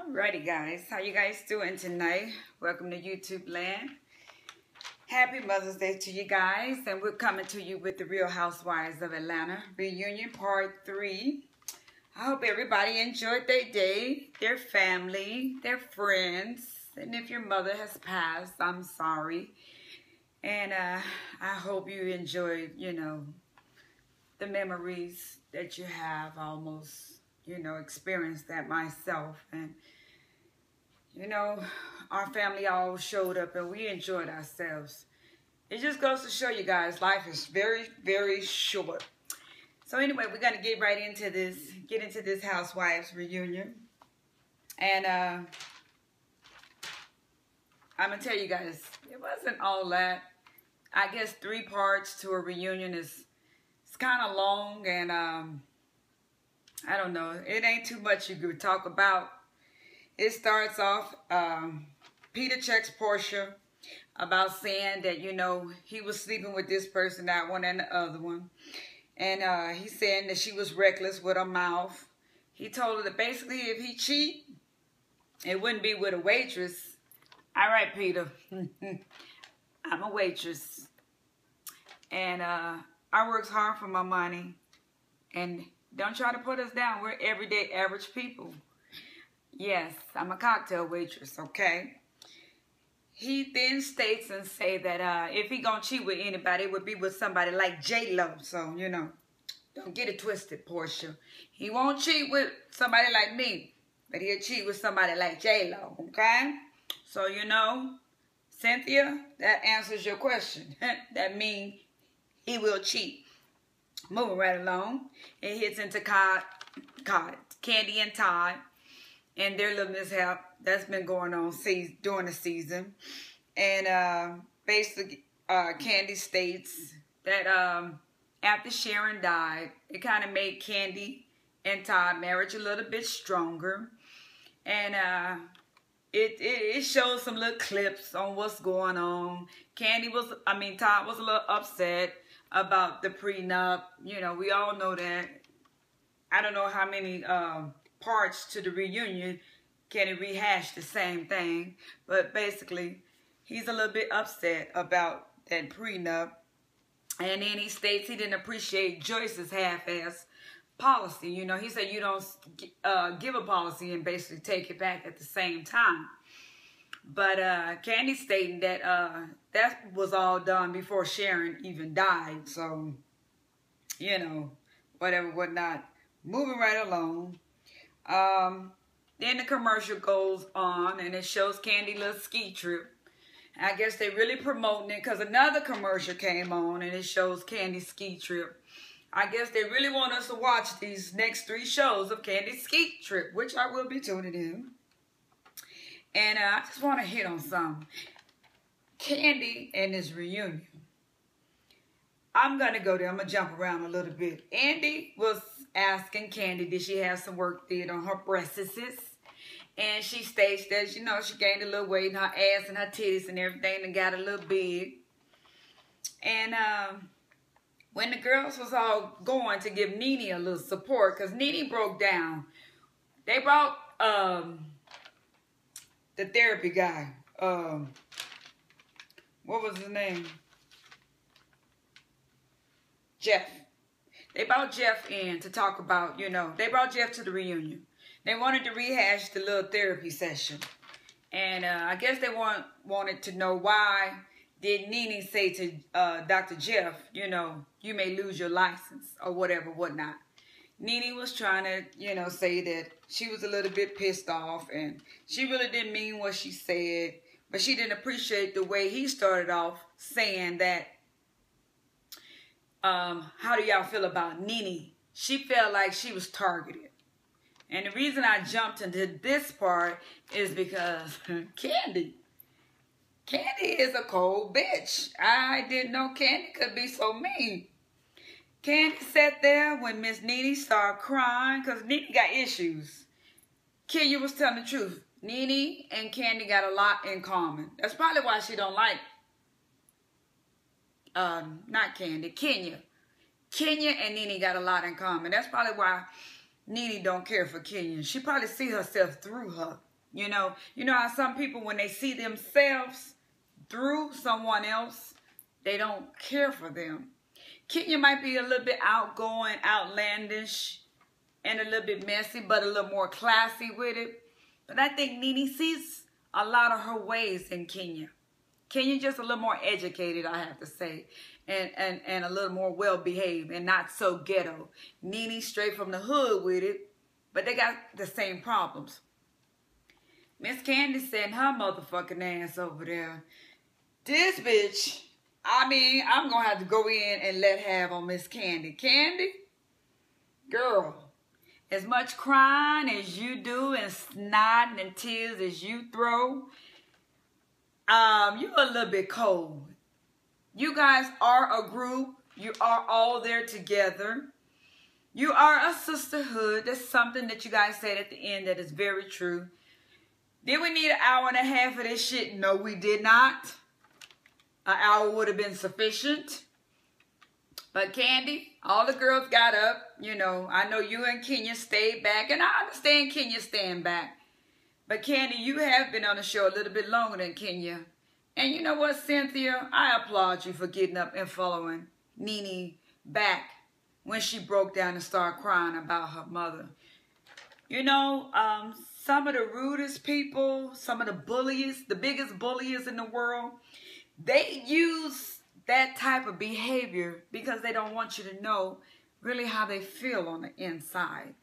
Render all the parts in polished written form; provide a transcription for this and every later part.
Alrighty guys, how you guys doing tonight? Welcome to YouTube land. Happy Mother's Day to you guys, and we're coming to you with the Real Housewives of Atlanta reunion part 3. I hope everybody enjoyed their day, their family, their friends, and if your mother has passed, I'm sorry. And I hope you enjoyed, the memories that you have almost, experienced that myself. And, our family all showed up and we enjoyed ourselves. It just goes to show you guys, life is very, very short. So anyway, we're going to get right into this Housewives reunion. And I'm going to tell you guys, it wasn't all that. I guess 3 parts to a reunion is kind of long, and I don't know. It ain't too much you could talk about. It starts off, Peter checks Portia about saying that, he was sleeping with this person, that one, and the other one. And he's saying that she was reckless with her mouth. He told her that basically if he cheat, it wouldn't be with a waitress. All right, Peter. I'm a waitress. And I works hard for my money. And don't try to put us down. We're everyday average people. Yes, I'm a cocktail waitress, okay? He then states and say that if he gonna cheat with anybody, it would be with somebody like J-Lo. So, don't get it twisted, Portia. He won't cheat with somebody like me, but he'll cheat with somebody like J-Lo, okay? So, Cynthia, that answers your question. That means he will cheat. Moving right along, it hits into Candy and Todd and their little mishap that's been going on during the season. And basically, Candy states that after Sharon died, it kind of made Candy and Todd marriage a little bit stronger. And it shows some little clips on what's going on. Todd was a little upset about the prenup. We all know that. I don't know how many parts to the reunion can he rehash the same thing, but basically he's a little bit upset about that prenup. And then he states he didn't appreciate Joyce's half-ass policy. He said you don't give a policy and basically take it back at the same time. But Candy stating that that was all done before Sharon even died. So, whatever, whatnot. Moving right along. Then the commercial goes on and it shows Candy's little ski trip. I guess they really promoting it because another commercial came on and it shows Candy's ski trip. I guess they really want us to watch these next 3 shows of Candy's ski trip, which I will be tuning in. And I just want to hit on something. Candy and this reunion. I'm going to go there. I'm going to jump around a little bit. Andy was asking Candy, did she have some work did on her breasts? And she states that, she gained a little weight in her ass and her titties and everything and got a little big. And when the girls was all going to give Nene a little support, because Nene broke down, they brought the therapy guy. What was his name? Jeff. They brought Jeff in to talk about, they brought Jeff to the reunion. They wanted to rehash the little therapy session. And I guess they wanted to know why did Nene say to Dr. Jeff, you may lose your license or whatever, whatnot. Nene was trying to, say that she was a little bit pissed off and she really didn't mean what she said. But she didn't appreciate the way he started off saying that, how do y'all feel about Nene? She felt like she was targeted. And the reason I jumped into this part is because Candy is a cold bitch. I didn't know Candy could be so mean. Candy sat there when Miss Nene started crying because Nene got issues. Kenya was telling the truth. Nene and Candy got a lot in common. That's probably why she don't like, not Candy, Kenya. Kenya and Nene got a lot in common. That's probably why Nene don't care for Kenya. She probably see herself through her. You know how some people, when they see themselves through someone else, they don't care for them. Kenya might be a little bit outgoing, outlandish, and a little bit messy, but a little more classy with it. But I think Nene sees a lot of her ways in Kenya. Kenya just a little more educated, I have to say, and a little more well-behaved and not so ghetto. Nene straight from the hood with it, but they got the same problems. Miss Candy sent her motherfucking ass over there. This bitch, I mean, I'm going to have to go in and let have on Miss Candy. Candy, girl, as much crying as you do and snotting and tears as you throw, you're a little bit cold. You guys are a group. You are all there together. You are a sisterhood. That's something that you guys said at the end that is very true. Did we need an hour and a half of this shit? No, we did not. An hour would have been sufficient. But Candy, all the girls got up. You know, I know you and Kenya stayed back. And I understand Kenya staying back. But Candy, you have been on the show a little bit longer than Kenya. And you know what, Cynthia? I applaud you for getting up and following Nene back when she broke down and started crying about her mother. You know, some of the rudest people, some of the bullies, the biggest bullies in the world, they use that type of behavior because they don't want you to know really how they feel on the inside.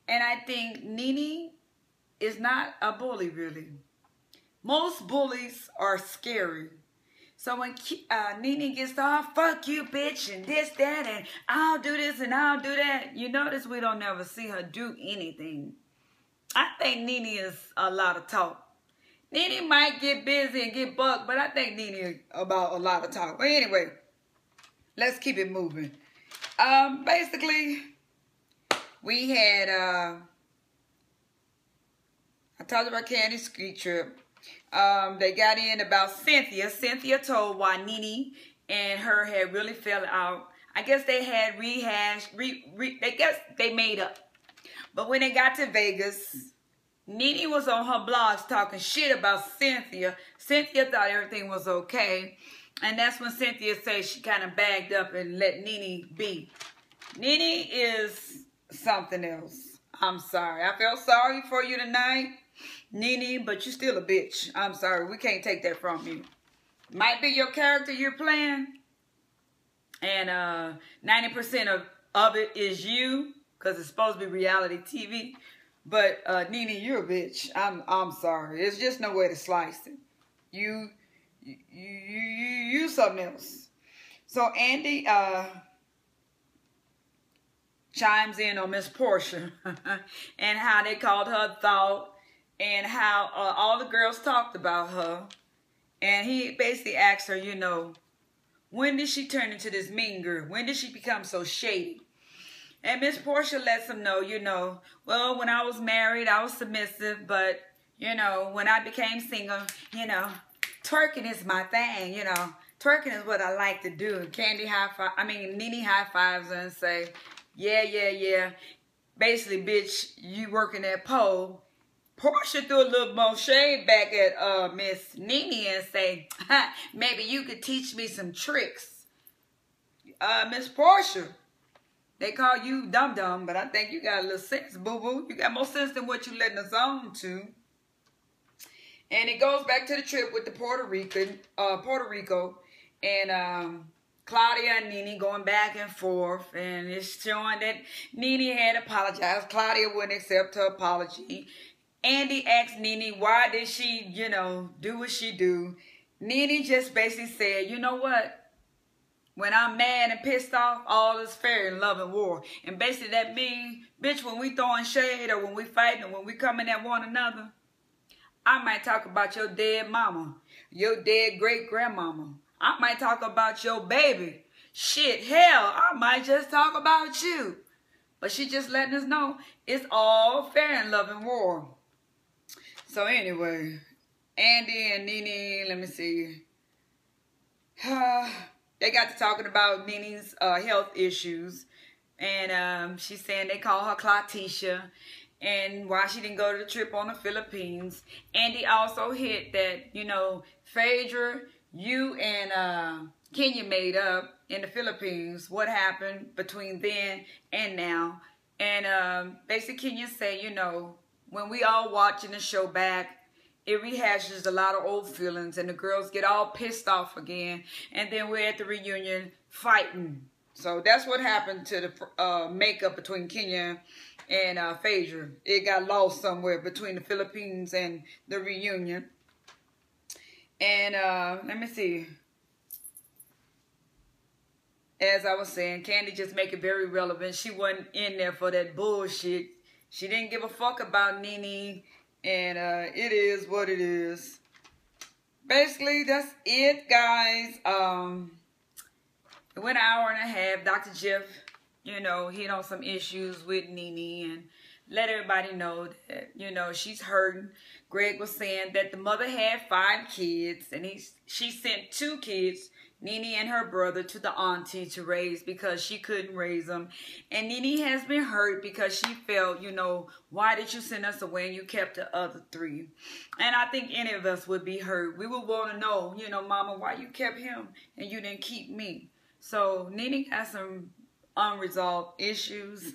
And I think Nene is not a bully, really. Most bullies are scary. So when Nene gets to, oh, fuck you, bitch, and this, that, and I'll do this and I'll do that, you notice we don't ever see her do anything. I think Nene is a lot of talk. Nene might get busy and get bucked, but I think Nene is about a lot of talk. But anyway, let's keep it moving. Basically, we had, I talked about Candy's ski trip. They got in about Cynthia. Cynthia told why Nene and her had really fell out. I guess they had rehashed, I guess they made up. But when they got to Vegas, Nene was on her blogs talking shit about Cynthia. Cynthia thought everything was okay. And that's when Cynthia said she kind of bagged up and let Nene be. Nene is something else. I'm sorry. I felt sorry for you tonight, Nene, but you're still a bitch. I'm sorry. We can't take that from you. Might be your character you're playing. And 90% of it is you, because it's supposed to be reality TV. But Nene, you're a bitch. I'm sorry. There's just no way to slice it. You something else. So Andy chimes in on Miss Portia and how they called her thought and how all the girls talked about her. And he basically asked her, you know, when did she turn into this mean girl? When did she become so shady? And Miss Portia lets him know, you know, well, when I was married, I was submissive, but, you know, when I became single, you know, twerking is my thing, you know. Twerking is what I like to do. And Nene high fives her and say, yeah. Basically, bitch, you working that pole. Portia threw a little more shade back at Miss Nene and say, maybe you could teach me some tricks. Miss Portia, they call you dum-dum, but I think you got a little sense, boo-boo. You got more sense than what you letting us on to. And it goes back to the trip with the Puerto Rico, and Claudia and Nene going back and forth, and it's showing that Nene had apologized. Claudia wouldn't accept her apology. Andy asked Nene, why did she, you know, do what she do? Nene just basically said, you know what? When I'm mad and pissed off, all is fair in love and war. And basically that means, bitch, when we throwing shade or when we fighting or when we coming at one another, I might talk about your dead mama, your dead great-grandmama. I might talk about your baby. Shit, hell, I might just talk about you. But she just letting us know it's all fair in love and war. So anyway, Andy and Nene, let me see. They got to talking about Nene's health issues. And she's saying they call her Clautisha. and why she didn't go to the trip on the Philippines. Andy also hit that, you know, Phaedra, you and Kenya made up in the Philippines. What happened between then and now? And basically Kenya said, you know, when we all watching the show back, it rehashes a lot of old feelings and the girls get all pissed off again. And then we're at the reunion fighting. So that's what happened to the makeup between Kenya and Phaedra. It got lost somewhere between the Philippines and the reunion. And let me see. As I was saying, Candy just make it very relevant. She wasn't in there for that bullshit. She didn't give a fuck about Nene. And it is what it is. Basically, that's it, guys. It went an hour and a half. Dr. Jeff, you know, hit on some issues with Nene and let everybody know that, you know, she's hurting. Greg was saying that the mother had 5 kids and she sent 2 kids, Nene and her brother, to the auntie to raise because she couldn't raise them. And Nene has been hurt because she felt, you know, why did you send us away and you kept the other 3? And I think any of us would be hurt. We would want to know, you know, Mama, why you kept him and you didn't keep me. So Nene got some unresolved issues.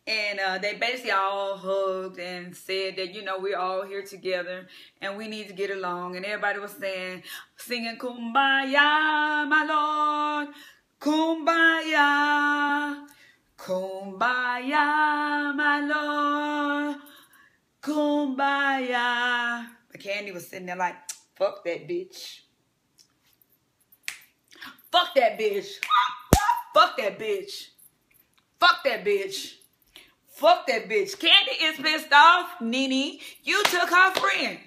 And they basically all hugged and said that, you know, we're all here together and we need to get along. And everybody was saying, singing, Kumbaya, my Lord, Kumbaya, Kumbaya, my Lord, Kumbaya. But Candy was sitting there like, fuck that bitch. Fuck that bitch. Fuck that bitch. Fuck that bitch. Fuck that bitch. Candy is pissed off. Nene, you took her friend.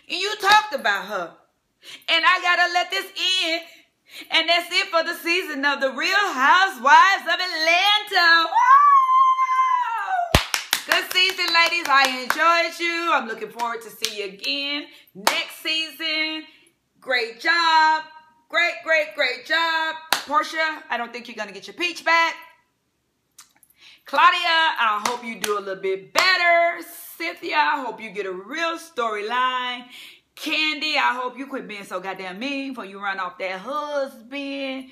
And you talked about her. And I gotta let this end. And that's it for the season of the Real Housewives of Atlanta. Woo! Good season, ladies. I enjoyed you. I'm looking forward to see you again next season. Great job. Great, great, great job. Portia, I don't think you're going to get your peach back. Claudia, I hope you do a little bit better. Cynthia, I hope you get a real storyline. Candy, I hope you quit being so goddamn mean before you run off that husband.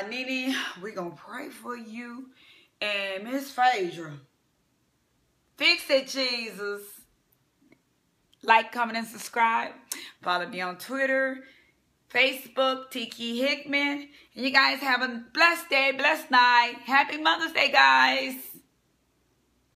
Nene, we're going to pray for you. And Miss Phaedra, fix it, Jesus. Like, comment, and subscribe. Follow me on Twitter, Facebook, Tiki Hickman. And you guys have a blessed day, blessed night. Happy Mother's Day, guys.